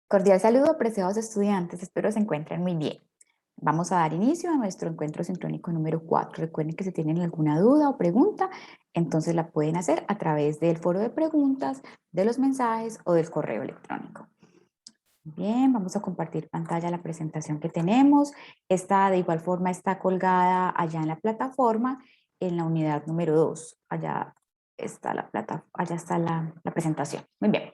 Cordial saludo, apreciados estudiantes, espero se encuentren muy bien. Vamos a dar inicio a nuestro encuentro sincrónico número 4. Recuerden que si tienen alguna duda o pregunta, entonces la pueden hacer a través del foro de preguntas, de los mensajes o del correo electrónico. Bien, vamos a compartir pantalla la presentación que tenemos. Esta de igual forma está colgada allá en la plataforma en la unidad número 2. Allá está la presentación. Muy bien.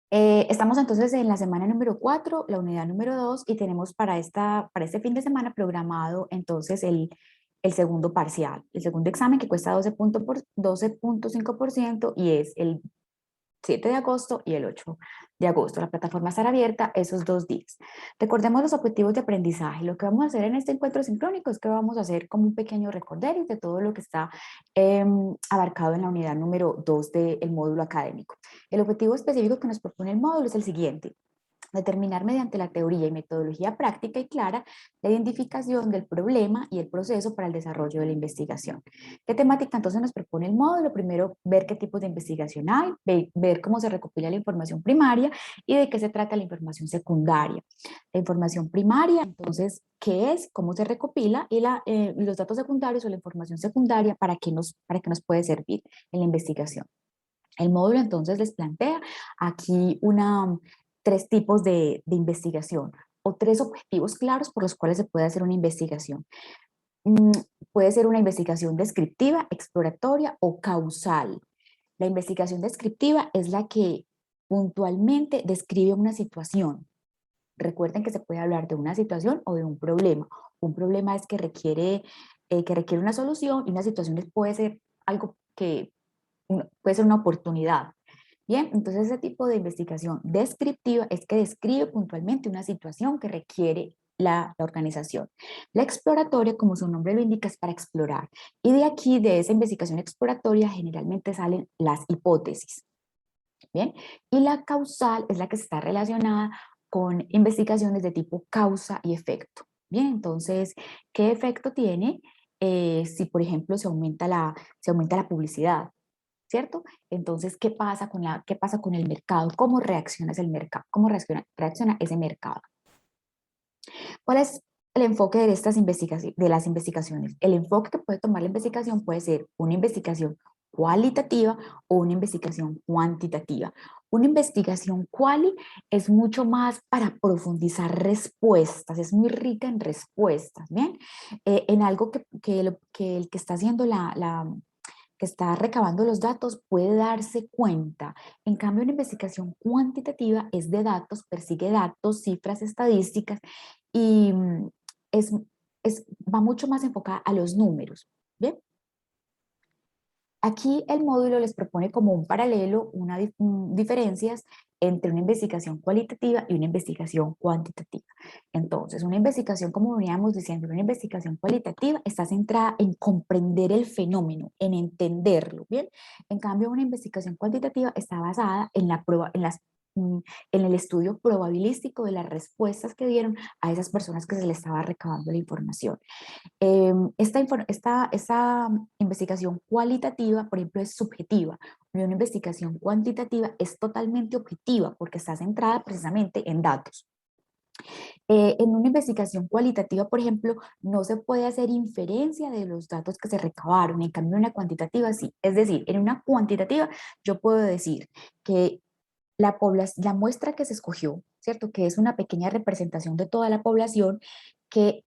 Estamos entonces en la semana número 4, la unidad número 2, y tenemos para este fin de semana programado entonces el segundo parcial, el segundo examen que cuesta 12.5% y es el 7 de agosto y el 8 de agosto. La plataforma estará abierta esos 2 días. Recordemos los objetivos de aprendizaje. Lo que vamos a hacer en este encuentro sincrónico es que vamos a hacer como un pequeño recorderis de todo lo que está abarcado en la unidad número 2 del módulo académico. El objetivo específico que nos propone el módulo es el siguiente: determinar mediante la teoría y metodología práctica y clara la identificación del problema y el proceso para el desarrollo de la investigación. ¿Qué temática entonces nos propone el módulo? Primero, ver qué tipos de investigación hay, ver cómo se recopila la información primaria y de qué se trata la información secundaria. La información primaria, entonces, ¿qué es? ¿Cómo se recopila? Y los datos secundarios o la información secundaria, para qué nos puede servir en la investigación? El módulo entonces les plantea aquí tres tipos de investigación o tres objetivos claros por los cuales se puede hacer una investigación. Mm, Puede ser una investigación descriptiva, exploratoria o causal. La investigación descriptiva es la que puntualmente describe una situación. Recuerden que se puede hablar de una situación o de un problema. Un problema es que requiere una solución, y una situación puede ser algo que puede ser una oportunidad. Bien, entonces ese tipo de investigación descriptiva es que describe puntualmente una situación que requiere la organización. La exploratoria, como su nombre lo indica, es para explorar. Y de aquí, de esa investigación exploratoria, generalmente salen las hipótesis. Bien, y la causal es la que está relacionada con investigaciones de tipo causa y efecto. Bien, entonces, ¿qué efecto tiene si, por ejemplo, se aumenta la publicidad? ¿Cierto? Entonces, qué pasa con el mercado? ¿Cómo reacciona ese mercado? ¿Cómo reacciona ese mercado? ¿Cuál es el enfoque de de las investigaciones? El enfoque que puede tomar la investigación puede ser una investigación cualitativa o una investigación cuantitativa. Una investigación quali es mucho más para profundizar respuestas, es muy rica en respuestas, ¿bien? En algo que el que está haciendo que está recabando los datos puede darse cuenta. En cambio, una investigación cuantitativa es de datos, persigue datos, cifras, estadísticas, y es, va mucho más enfocada a los números. ¿Bien? Aquí el módulo les propone como un paralelo, diferencias entre una investigación cualitativa y una investigación cuantitativa. Entonces, una investigación, como veníamos diciendo, una investigación cualitativa está centrada en comprender el fenómeno, en entenderlo, ¿bien? En cambio, una investigación cuantitativa está basada en la prueba, en el estudio probabilístico de las respuestas que dieron a esas personas que se les estaba recabando la información. Esta investigación cualitativa, por ejemplo, es subjetiva, y una investigación cuantitativa es totalmente objetiva porque está centrada precisamente en datos. En una investigación cualitativa, por ejemplo, no se puede hacer inferencia de los datos que se recabaron, en cambio en una cuantitativa sí. Es decir, en una cuantitativa yo puedo decir que la muestra que se escogió, ¿cierto? Que es una pequeña representación de toda la población, que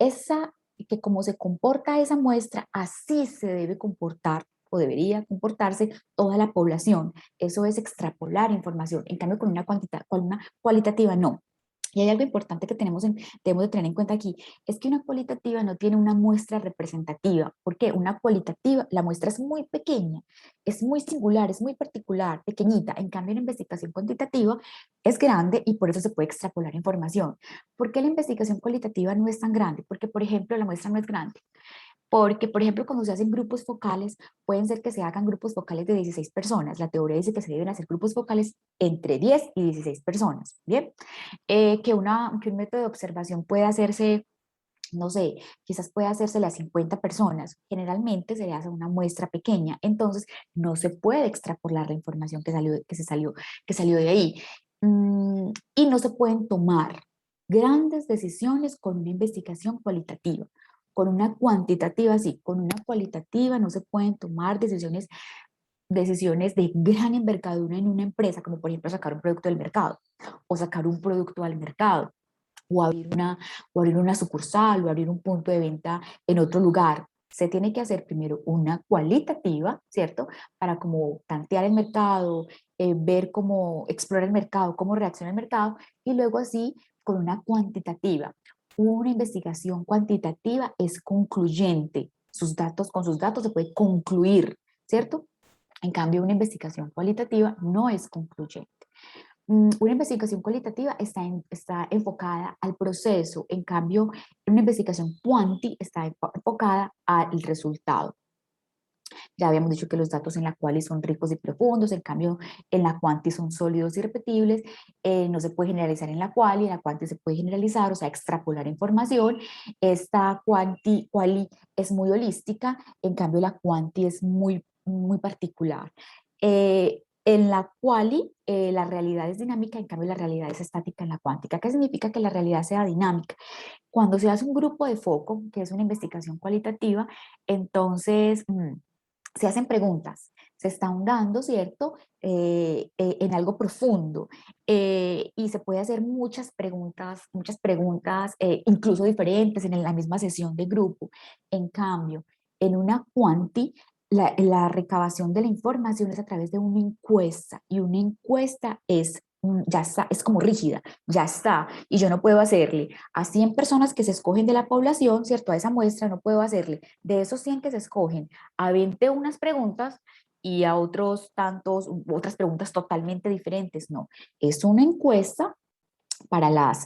como se comporta esa muestra, así se debe comportar o debería comportarse toda la población. Eso es extrapolar información. En cambio, con una cualitativa no. Y hay algo importante que debemos de tener en cuenta aquí, es que una cualitativa no tiene una muestra representativa. ¿Por qué? Una cualitativa, la muestra es muy pequeña, es muy singular, es muy particular, pequeñita. En cambio, la investigación cuantitativa es grande y por eso se puede extrapolar información. ¿Por qué la investigación cualitativa no es tan grande? Porque, por ejemplo, la muestra no es grande. Porque, por ejemplo, cuando se hacen grupos focales, pueden ser que se hagan grupos focales de 16 personas. La teoría dice que se deben hacer grupos focales entre 10 y 16 personas. Bien, que un método de observación puede hacerse, no sé, quizás puede hacerse a 50 personas. Generalmente se le hace una muestra pequeña, entonces no se puede extrapolar la información que salió de ahí. Y no se pueden tomar grandes decisiones con una investigación cualitativa. Con una cuantitativa sí, con una cualitativa no se pueden tomar decisiones de gran envergadura en una empresa, como por ejemplo sacar un producto del mercado o sacar un producto al mercado o abrir una sucursal o abrir un punto de venta en otro lugar. Se tiene que hacer primero una cualitativa, ¿cierto? Para como tantear el mercado, ver cómo explorar el mercado, cómo reacciona el mercado y luego así con una cuantitativa. Una investigación cuantitativa es concluyente. Con sus datos se puede concluir, ¿cierto? En cambio, una investigación cualitativa no es concluyente. Una investigación cualitativa está enfocada al proceso, en cambio, una investigación cuanti está enfocada al resultado. Ya habíamos dicho que los datos en la quali son ricos y profundos, en cambio en la quanti son sólidos y repetibles, no se puede generalizar en la quanti se puede generalizar, o sea, extrapolar información. Esta quali es muy holística, en cambio la quanti es muy particular. En la quali la realidad es dinámica, en cambio la realidad es estática en la cuántica. ¿Qué significa que la realidad sea dinámica? Cuando se hace un grupo de foco, que es una investigación cualitativa, entonces se hacen preguntas, se está ahondando, ¿cierto? En algo profundo y se puede hacer muchas preguntas incluso diferentes en la misma sesión de grupo. En cambio, en una quanti, la recabación de la información es a través de una encuesta y una encuesta ya está, es como rígida, ya está, y yo no puedo hacerle a 100 personas que se escogen de la población, ¿cierto? A esa muestra no puedo hacerle de esos 100 que se escogen a 20 unas preguntas y a otros tantos, otras preguntas totalmente diferentes. No, es una encuesta para las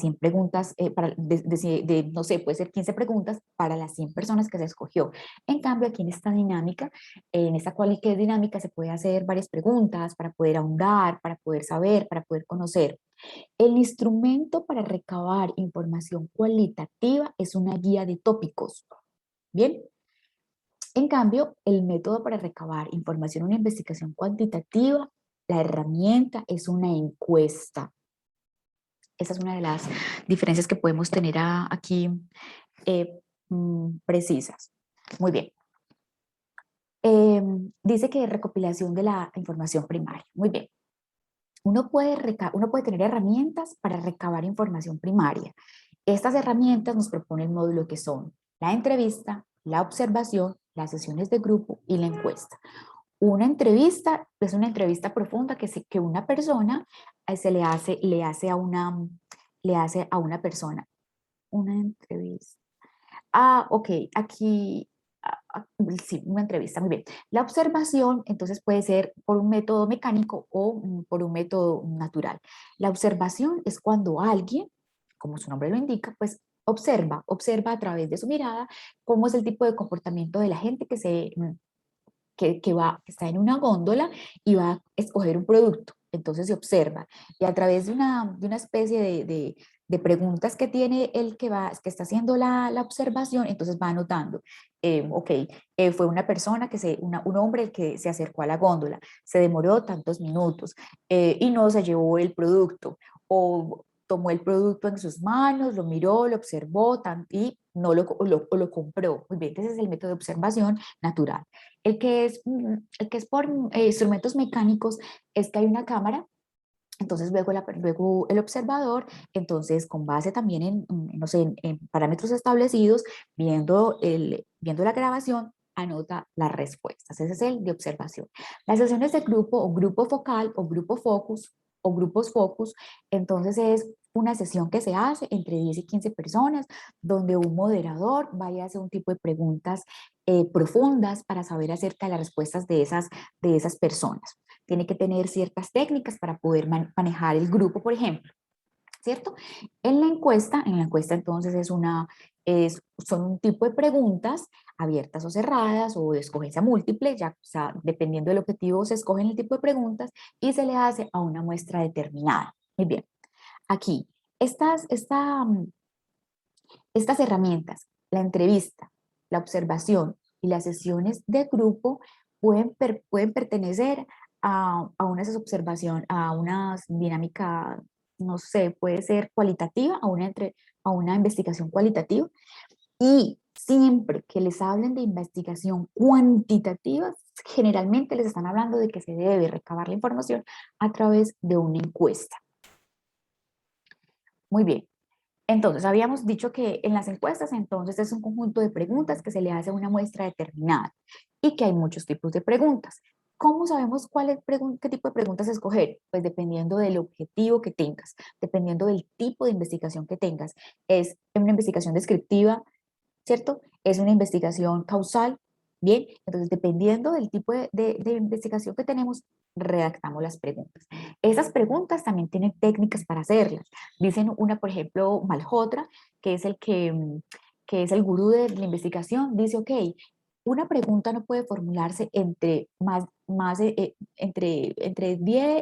100 preguntas, no sé, puede ser 15 preguntas para las 100 personas que se escogió. En cambio, aquí en esta dinámica, en esta cual que es dinámica, se puede hacer varias preguntas para poder ahondar, para poder saber, para poder conocer. El instrumento para recabar información cualitativa es una guía de tópicos. Bien, en cambio, el método para recabar información en una investigación cuantitativa, la herramienta es una encuesta. Esa es una de las diferencias que podemos tener aquí precisas. Muy bien. Dice que recopilación de la información primaria. Muy bien. Uno puede tener herramientas para recabar información primaria. Estas herramientas nos propone el módulo que son la entrevista, la observación, las sesiones de grupo y la encuesta. Una entrevista es una entrevista profunda que una persona le hace a una persona. Una entrevista. Ok, aquí, sí, una entrevista, muy bien. La observación, entonces, puede ser por un método mecánico o por un método natural. La observación es cuando alguien, como su nombre lo indica, pues observa a través de su mirada cómo es el tipo de comportamiento de la gente que está en una góndola y va a escoger un producto. Entonces se observa y a través de una especie de preguntas que tiene el que está haciendo la observación, entonces va anotando, ok, fue una persona, un hombre el que se acercó a la góndola, se demoró tantos minutos y no se llevó el producto o tomó el producto en sus manos, lo miró, lo observó y no lo compró. Muy bien, ese es el método de observación natural. El que es por instrumentos mecánicos es que hay una cámara, entonces luego el observador, entonces con base también no sé, en parámetros establecidos, viendo la grabación, anota las respuestas. Ese es el de observación. Las sesiones de grupo o grupo focal o grupo focus o grupos focus, entonces es una sesión que se hace entre 10 y 15 personas, donde un moderador vaya a hacer un tipo de preguntas profundas para saber acerca de las respuestas de esas personas. Tiene que tener ciertas técnicas para poder manejar el grupo, por ejemplo, ¿cierto? En la encuesta entonces son un tipo de preguntas abiertas o cerradas o de escogencia múltiple, ya, o sea, dependiendo del objetivo se escogen el tipo de preguntas y se le hace a una muestra determinada. Muy bien, aquí, estas herramientas, la entrevista, la observación y las sesiones de grupo pueden pertenecer a una observación, a una dinámica, no sé, puede ser cualitativa, a una investigación cualitativa. Y siempre que les hablen de investigación cuantitativa, generalmente les están hablando de que se debe recabar la información a través de una encuesta. Muy bien. Entonces, habíamos dicho que en las encuestas, entonces, es un conjunto de preguntas que se le hace a una muestra determinada y que hay muchos tipos de preguntas. ¿Cómo sabemos qué tipo de preguntas escoger? Pues dependiendo del objetivo que tengas, dependiendo del tipo de investigación que tengas. ¿Es una investigación descriptiva, cierto? ¿Es una investigación causal? Bien, entonces dependiendo del tipo de investigación que tenemos, redactamos las preguntas. Esas preguntas también tienen técnicas para hacerlas. Dicen una, por ejemplo, Malhotra, que es que es el gurú de la investigación, dice, ok, una pregunta no puede formularse entre 10,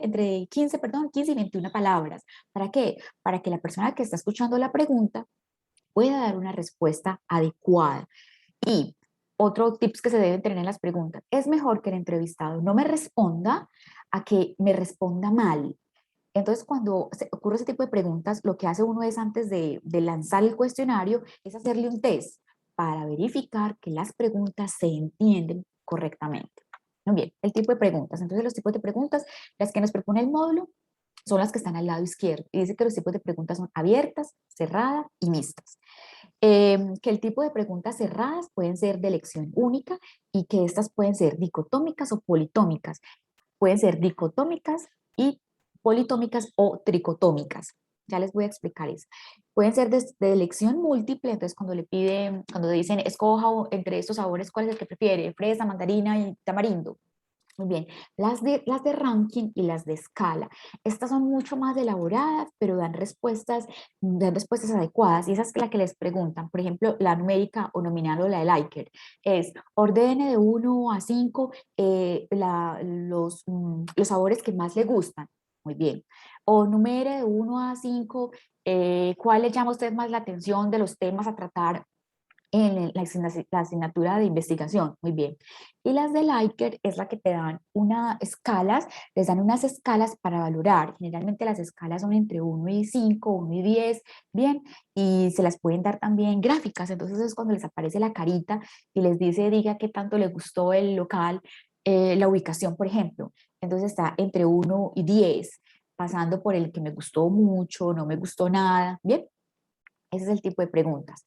entre 15, perdón, 15 y 21 palabras. ¿Para qué? Para que la persona que está escuchando la pregunta pueda dar una respuesta adecuada. Y otro tips que se deben tener en las preguntas, es mejor que el entrevistado no me responda a que me responda mal. Entonces, cuando ocurre ese tipo de preguntas, lo que hace uno es antes de lanzar el cuestionario, es hacerle un test para verificar que las preguntas se entienden correctamente. Muy bien, el tipo de preguntas. Entonces, los tipos de preguntas, las que nos propone el módulo, son las que están al lado izquierdo. Y dice que los tipos de preguntas son abiertas, cerradas y mixtas. Que el tipo de preguntas cerradas pueden ser de elección única y que estas pueden ser dicotómicas o politómicas. Pueden ser dicotómicas y politómicas o tricotómicas. Ya les voy a explicar eso. Pueden ser de elección múltiple, entonces cuando dicen escoja entre estos sabores, ¿cuál es el que prefiere? Fresa, mandarina y tamarindo. Muy bien, las de ranking y las de escala. Estas son mucho más elaboradas, pero dan respuestas adecuadas. Y esa es la que les preguntan. Por ejemplo, la numérica o nominal o la de Likert es ordene de 1 a 5 los sabores que más le gustan. Muy bien. O numere de 1 a 5 cuál le llama a usted más la atención de los temas a tratar en la asignatura de investigación, muy bien. Y las de Likert es la que te dan les dan unas escalas para valorar. Generalmente las escalas son entre 1 y 5, 1 y 10, bien, y se las pueden dar también gráficas. Entonces es cuando les aparece la carita y les dice, diga qué tanto le gustó el local, la ubicación, por ejemplo. Entonces está entre 1 y 10, pasando por el que me gustó mucho, no me gustó nada, bien. Ese es el tipo de preguntas.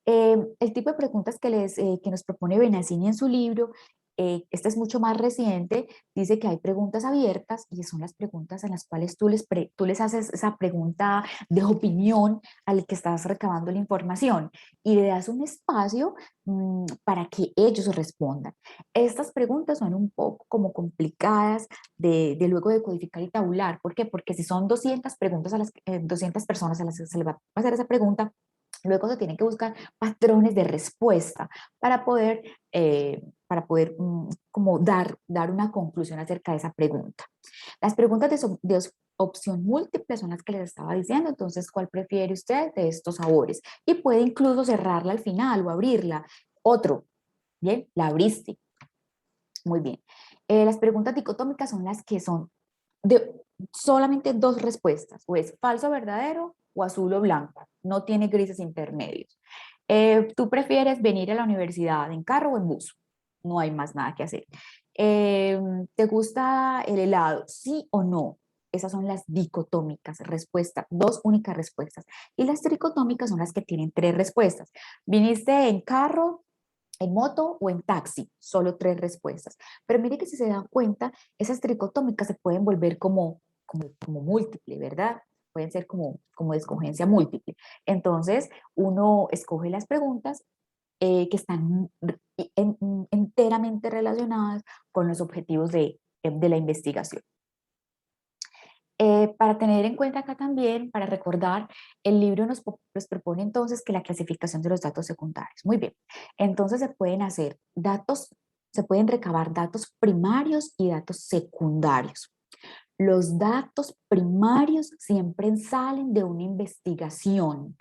El tipo de preguntas que nos propone Benazzini en su libro, este es mucho más reciente, dice que hay preguntas abiertas y son las preguntas en las cuales tú les haces esa pregunta de opinión al que estás recabando la información y le das un espacio para que ellos respondan. Estas preguntas son un poco como complicadas de luego de codificar y tabular. ¿Por qué? Porque si son 200 preguntas 200 personas a las que se les va a hacer esa pregunta, luego se tienen que buscar patrones de respuesta para poder como dar una conclusión acerca de esa pregunta. Las preguntas de opción múltiple son las que les estaba diciendo, entonces, ¿cuál prefiere usted de estos sabores? Y puede incluso cerrarla al final o abrirla. Otro, bien, la abriste. Muy bien. Las preguntas dicotómicas son las que son de solamente dos respuestas, o es falso o verdadero o azul o blanco, no tiene grises intermedios. ¿Tú prefieres venir a la universidad en carro o en bus? No hay más nada que hacer. ¿Te gusta el helado? ¿Sí o no? Esas son las dicotómicas, respuesta, dos únicas respuestas. Y las tricotómicas son las que tienen tres respuestas. ¿Viniste en carro, en moto o en taxi? Solo tres respuestas. Pero mire que si se dan cuenta, esas tricotómicas se pueden volver como múltiple, ¿verdad? Pueden ser como de escogencia múltiple. Entonces, uno escoge las preguntas que están enteramente relacionadas con los objetivos de la investigación. Para tener en cuenta acá también, para recordar, el libro nos propone entonces que la clasificación de los datos secundarios. Muy bien, entonces se pueden recabar datos primarios y datos secundarios. Los datos primarios siempre salen de una investigación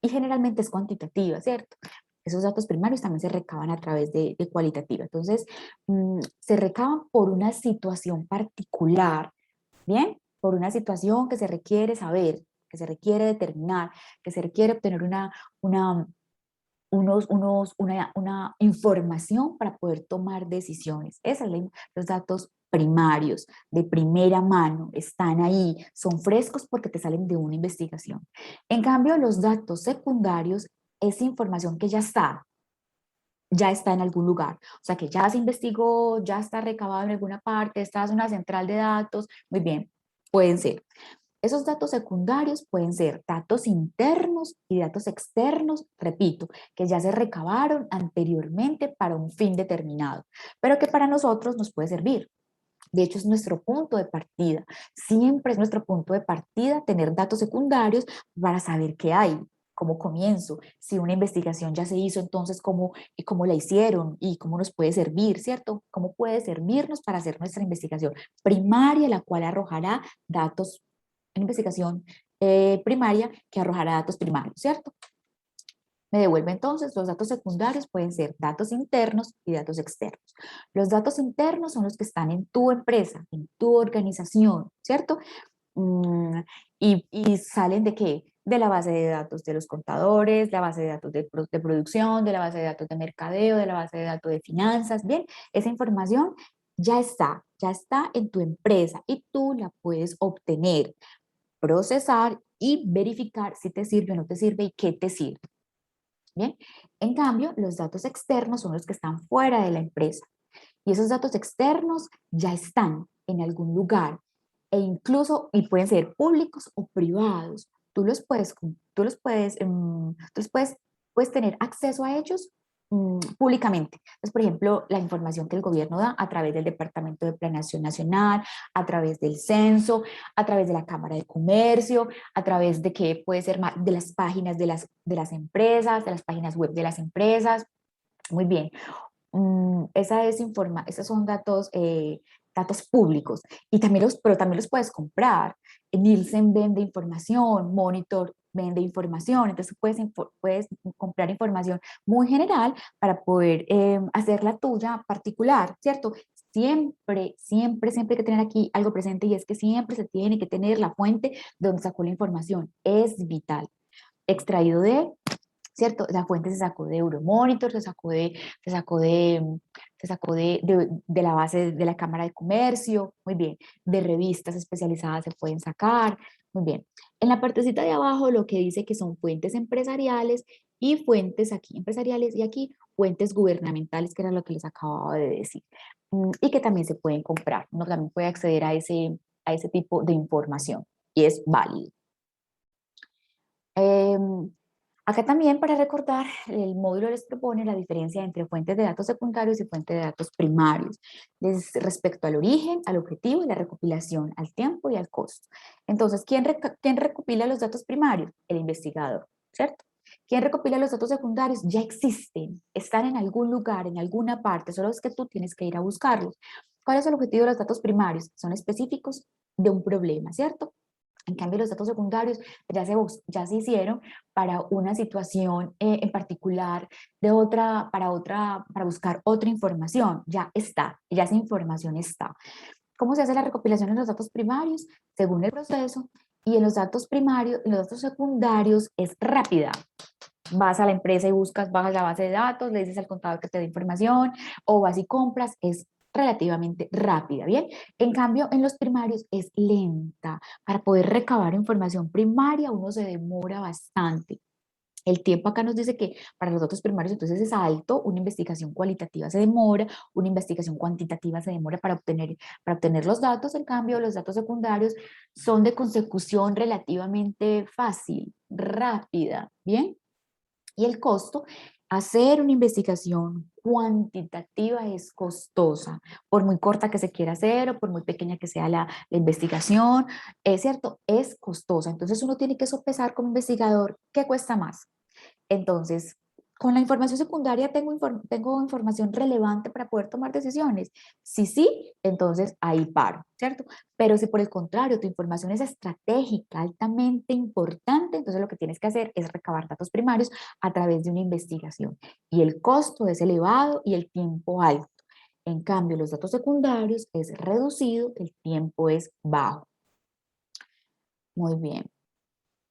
y generalmente es cuantitativa, ¿cierto? Esos datos primarios también se recaban a través de cualitativa. Entonces, se recaban por una situación particular, ¿bien? Por una situación que se requiere saber, que se requiere determinar, que se requiere obtener una, una información para poder tomar decisiones. Esos son los datos primarios, de primera mano, están ahí, son frescos porque te salen de una investigación. En cambio, los datos secundarios es información que ya está en algún lugar, o sea que ya se investigó, ya está recabado en alguna parte, está en una central de datos, muy bien, pueden ser. Esos datos secundarios pueden ser datos internos y datos externos, repito, que ya se recabaron anteriormente para un fin determinado, pero que para nosotros nos puede servir. De hecho, es nuestro punto de partida. Siempre es nuestro punto de partida tener datos secundarios para saber qué hay, cómo comienzo, si una investigación ya se hizo, entonces cómo la hicieron y cómo nos puede servir, ¿cierto? ¿Cómo puede servirnos para hacer nuestra investigación primaria, la cual arrojará datos, una investigación primaria que arrojará datos primarios, ¿cierto? Me devuelve entonces, los datos secundarios pueden ser datos internos y datos externos. Los datos internos son los que están en tu empresa, en tu organización, ¿cierto? Mm, y salen de qué? De la base de datos de los contadores, la base de datos de producción, de la base de datos de mercadeo, de la base de datos de finanzas. Bien, esa información ya está en tu empresa y tú la puedes obtener, procesar y verificar si te sirve o no te sirve y qué te sirve. Bien, en cambio, los datos externos son los que están fuera de la empresa y esos datos externos ya están en algún lugar e incluso, y pueden ser públicos o privados. Puedes tener acceso a ellos públicamente. Entonces, por ejemplo, la información que el gobierno da a través del Departamento de Planeación Nacional, a través del censo, a través de la Cámara de Comercio, a través de que puede ser de las páginas de las empresas, de las páginas web de las empresas. Muy bien. Esos son datos, datos públicos, pero también los puedes comprar. Nielsen vende información, Monitor vende información, entonces puedes comprar información muy general para poder hacer la tuya particular, ¿cierto? Siempre hay que tener aquí algo presente y es que siempre se tiene que tener la fuente de donde sacó la información, es vital. Extraído de, ¿cierto? La fuente se sacó de Euromonitor, se sacó de la base de la Cámara de Comercio, muy bien, de revistas especializadas se pueden sacar, muy bien. En la partecita de abajo lo que dice que son fuentes empresariales y fuentes aquí empresariales y aquí fuentes gubernamentales, que era lo que les acababa de decir, y que también se pueden comprar, uno también puede acceder a ese tipo de información y es válido. Em, Acá también para recordar, el módulo les propone la diferencia entre fuentes de datos secundarios y fuentes de datos primarios, respecto al origen, al objetivo y la recopilación, al tiempo y al costo. Entonces, ¿quién recopila los datos primarios? El investigador, ¿cierto? ¿Quién recopila los datos secundarios? Ya existen, están en algún lugar, en alguna parte, solo es que tú tienes que ir a buscarlos. ¿Cuál es el objetivo de los datos primarios? Son específicos de un problema, ¿cierto? En cambio, los datos secundarios ya se hicieron para una situación en particular para buscar otra información. Ya está, ya esa información está. ¿Cómo se hace la recopilación en los datos primarios? Según el proceso, y en los datos primarios, en los datos secundarios es rápida. Vas a la empresa y bajas la base de datos, le dices al contador que te dé información, o vas y compras, es relativamente rápida, ¿bien? En cambio, en los primarios es lenta. Para poder recabar información primaria, uno se demora bastante. El tiempo acá nos dice que para los datos primarios entonces es alto, una investigación cualitativa se demora, una investigación cuantitativa se demora para obtener los datos, en cambio los datos secundarios son de consecución relativamente fácil, rápida, ¿bien? Y el costo, hacer una investigación cuantitativa es costosa, por muy corta que se quiera hacer o por muy pequeña que sea la investigación, es cierto, es costosa. Entonces uno tiene que sopesar como investigador qué cuesta más. Entonces, con la información secundaria tengo información relevante para poder tomar decisiones. Si sí, entonces ahí paro, ¿cierto? Pero si por el contrario tu información es estratégica, altamente importante, entonces lo que tienes que hacer es recabar datos primarios a través de una investigación. Y el costo es elevado y el tiempo alto. En cambio, los datos secundarios es reducido, el tiempo es bajo. Muy bien.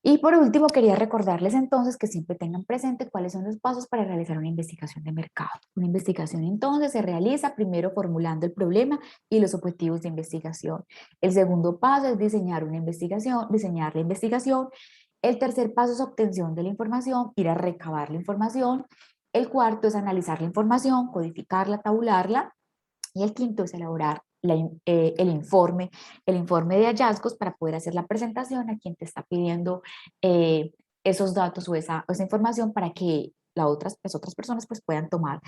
Y por último, quería recordarles entonces que siempre tengan presente cuáles son los pasos para realizar una investigación de mercado. Una investigación entonces se realiza primero formulando el problema y los objetivos de investigación. El segundo paso es diseñar una investigación, diseñar la investigación. El tercer paso es obtención de la información, ir a recabar la información. El cuarto es analizar la información, codificarla, tabularla. Y el quinto es elaborar el informe de hallazgos para poder hacer la presentación a quien te está pidiendo eh, esos datos o esa información para que las otras personas pues puedan tomar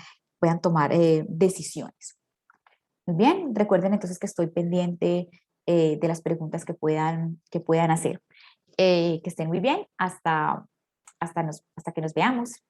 decisiones. Muy bien, recuerden entonces que estoy pendiente de las preguntas que puedan hacer. Que estén muy bien, hasta que nos veamos.